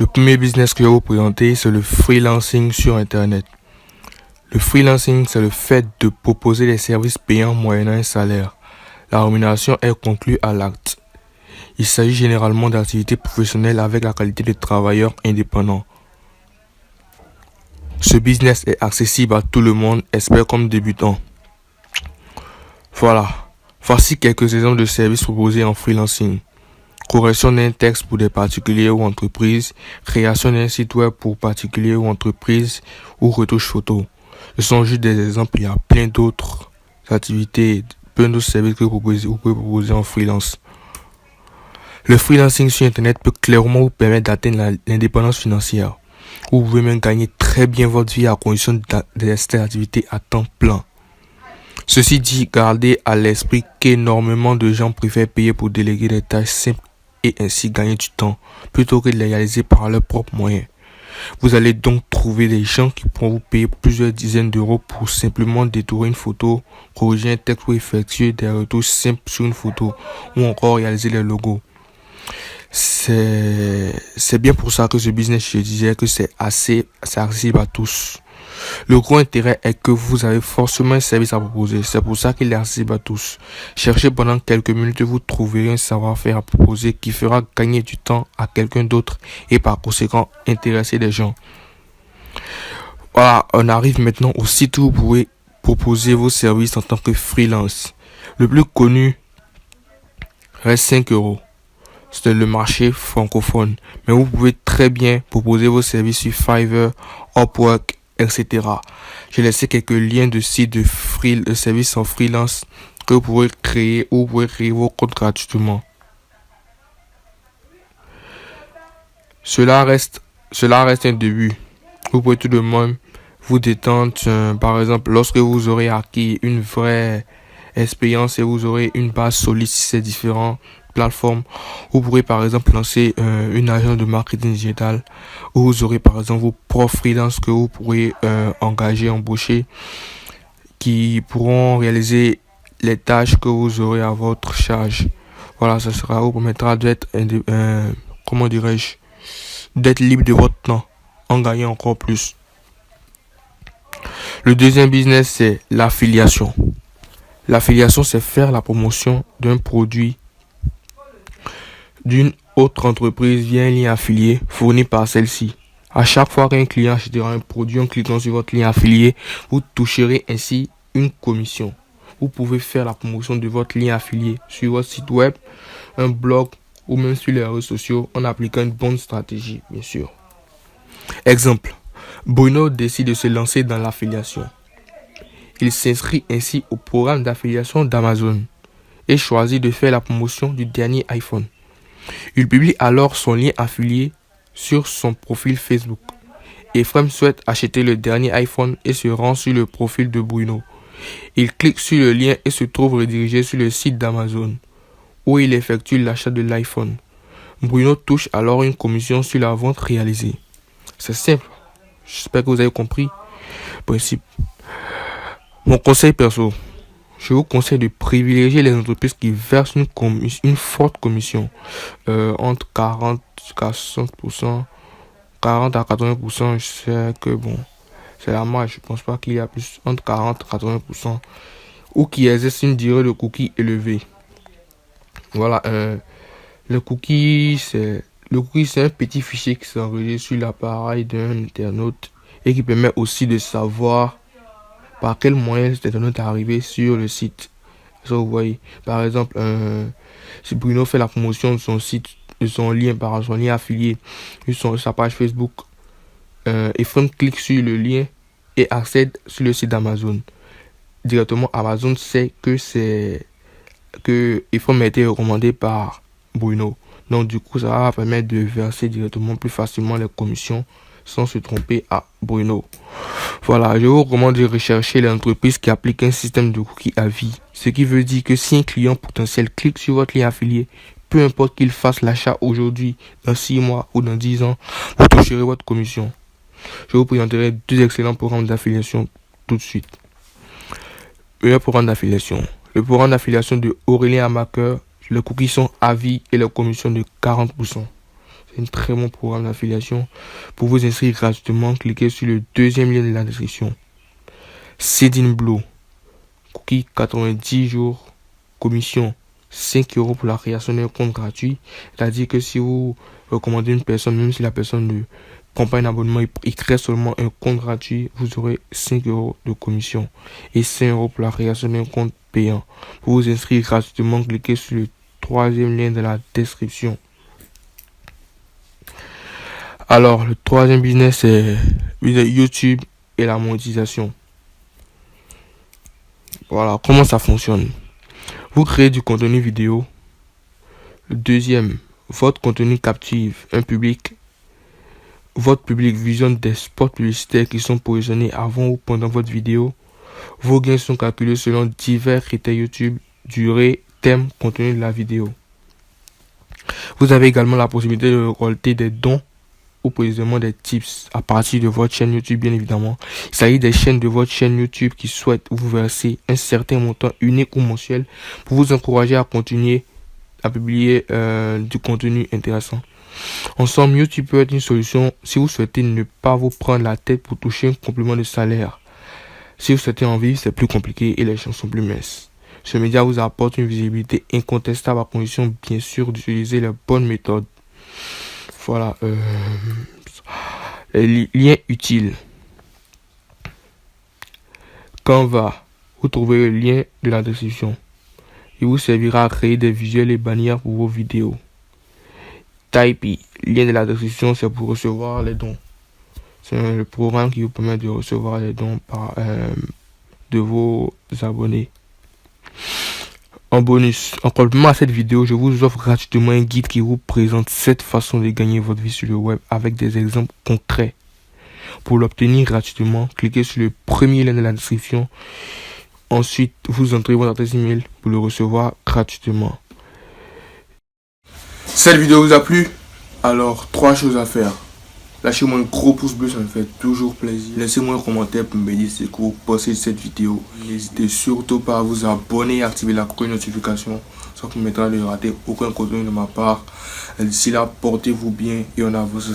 Le premier business que je vais vous présenter, c'est le freelancing sur Internet. Le freelancing, c'est le fait de proposer des services payants moyennant un salaire. La rémunération est conclue à l'acte. Il s'agit généralement d'activités professionnelles avec la qualité de travailleur indépendant. Ce business est accessible à tout le monde, expert comme débutant. Voilà. Voici quelques exemples de services proposés en freelancing. Correction d'un texte pour des particuliers ou entreprises, création d'un site web pour particuliers ou entreprises, ou retouche photo. Ce sont juste des exemples, il y a plein d'autres activités, plein d'autres services que vous pouvez proposer en freelance. Le freelancing sur Internet peut clairement vous permettre d'atteindre l'indépendance financière. Vous pouvez même gagner très bien votre vie à condition d'exercer l'activité à temps plein. Ceci dit, gardez à l'esprit qu'énormément de gens préfèrent payer pour déléguer des tâches simples et ainsi gagner du temps, plutôt que de les réaliser par leurs propres moyens. Vous allez donc trouver des gens qui pourront vous payer plusieurs dizaines d'euros pour simplement détourer une photo, corriger un texte ou effectuer des retouches simples sur une photo, ou encore réaliser les logos. C'est bien pour ça que ce business, je disais que c'est accessible à tous. Le gros intérêt est que vous avez forcément un service à proposer. C'est pour ça qu'il est accessible à tous. Cherchez pendant quelques minutes et vous trouverez un savoir-faire à proposer qui fera gagner du temps à quelqu'un d'autre et par conséquent intéresser les gens. Voilà, on arrive maintenant au site où vous pouvez proposer vos services en tant que freelance. Le plus connu reste 5 euros. C'est le marché francophone. Mais vous pouvez très bien proposer vos services sur Fiverr, Upwork, etc. J'ai laissé quelques liens de sites de services en freelance que vous pourrez créer ou vous pouvez créer vos comptes gratuitement. Cela reste un début. Vous pouvez tout de même vous détendre, par exemple, lorsque vous aurez acquis une vraie expérience et vous aurez une base solide sur ces différentes plateformes. Vous pourrez par exemple lancer une agence de marketing digital où vous aurez par exemple vos propres freelances que vous pourrez embaucher qui pourront réaliser les tâches que vous aurez à votre charge. Voilà, ça vous permettra d'être d'être libre de votre temps en gagnant encore plus. Le deuxième business, c'est l'affiliation. L'affiliation, c'est faire la promotion d'un produit d'une autre entreprise via un lien affilié fourni par celle-ci. À chaque fois qu'un client achètera un produit en cliquant sur votre lien affilié, vous toucherez ainsi une commission. Vous pouvez faire la promotion de votre lien affilié sur votre site web, un blog ou même sur les réseaux sociaux en appliquant une bonne stratégie, bien sûr. Exemple, Bruno décide de se lancer dans l'affiliation. Il s'inscrit ainsi au programme d'affiliation d'Amazon et choisit de faire la promotion du dernier iPhone. Il publie alors son lien affilié sur son profil Facebook. Ephraim souhaite acheter le dernier iPhone et se rend sur le profil de Bruno. Il clique sur le lien et se trouve redirigé sur le site d'Amazon, où il effectue l'achat de l'iPhone. Bruno touche alors une commission sur la vente réalisée. C'est simple. J'espère que vous avez compris le principe. Mon conseil perso. Je vous conseille de privilégier les entreprises qui versent une forte commission entre 40 à 60%, 40 à 80%. Je sais que bon, c'est la marge. Je pense pas qu'il y a plus entre 40 et 80%, ou qui exercent une durée de cookies élevée. Voilà, le cookie c'est un petit fichier qui s'enregistre sur l'appareil d'un internaute et qui permet aussi de savoir par quel moyen cet internaute est arrivé sur le site. Ça, vous voyez, par exemple, si Bruno fait la promotion de son site, de son lien affilié sur sa page Facebook, Ephraim clique sur le lien et accède sur le site d'Amazon. Directement, Amazon sait que Ephraim a été recommandé par Bruno. Donc du coup, ça va permettre de verser directement plus facilement les commissions sans se tromper à Bruno. Voilà, je vous recommande de rechercher les entreprises qui appliquent un système de cookies à vie. Ce qui veut dire que si un client potentiel clique sur votre lien affilié, peu importe qu'il fasse l'achat aujourd'hui, dans 6 mois ou dans 10 ans, vous toucherez votre commission. Je vous présenterai 2 excellents programmes d'affiliation tout de suite. Le programme d'affiliation. Le programme d'affiliation de Aurélien Amaker, les cookies sont à vie et les commissions de 40%. C'est un très bon programme d'affiliation. Pour vous inscrire gratuitement, cliquez sur le deuxième lien de la description. Seedinblow, cookie 90 jours, commission 5 € pour la création d'un compte gratuit. C'est-à-dire que si vous recommandez une personne, même si la personne ne prend pas un abonnement, il crée seulement un compte gratuit, vous aurez 5 € de commission et 5 € pour la création d'un compte payant. Pour vous inscrire gratuitement, cliquez sur le troisième lien de la description. Alors, le troisième business, c'est YouTube et la monétisation. Voilà, comment ça fonctionne. Vous créez du contenu vidéo. Le deuxième, votre contenu captive un public. Votre public visionne des spots publicitaires qui sont positionnés avant ou pendant votre vidéo. Vos gains sont calculés selon divers critères YouTube, durée, thème, contenu de la vidéo. Vous avez également la possibilité de récolter des dons ou précisément des tips à partir de votre chaîne YouTube, bien évidemment. Il s'agit des chaînes de votre chaîne YouTube qui souhaitent vous verser un certain montant unique ou mensuel pour vous encourager à continuer à publier du contenu intéressant. En somme, YouTube peut être une solution si vous souhaitez ne pas vous prendre la tête pour toucher un complément de salaire. Si vous souhaitez en vivre, c'est plus compliqué et les chances sont plus minces. Ce média vous apporte une visibilité incontestable à condition bien sûr d'utiliser les bonnes méthodes. Voilà. Les liens utiles. Canva. Vous trouverez le lien de la description. Il vous servira à créer des visuels et bannières pour vos vidéos. Typee. Lien de la description, c'est pour recevoir les dons. C'est le programme qui vous permet de recevoir les dons de vos abonnés. En bonus, en complément à cette vidéo, je vous offre gratuitement un guide qui vous présente 7 façons de gagner votre vie sur le web avec des exemples concrets. Pour l'obtenir gratuitement, cliquez sur le premier lien de la description. Ensuite, vous entrez votre adresse email pour le recevoir gratuitement. Cette vidéo vous a plu? Alors, 3 choses à faire. Lâchez-moi un gros pouce bleu, ça me fait toujours plaisir. Laissez-moi un commentaire pour me dire ce que vous pensez de cette vidéo. N'hésitez surtout pas à vous abonner et activer la cloche de notification. Ça vous permettra de ne rater aucun contenu de ma part. D'ici là, portez-vous bien et on avance.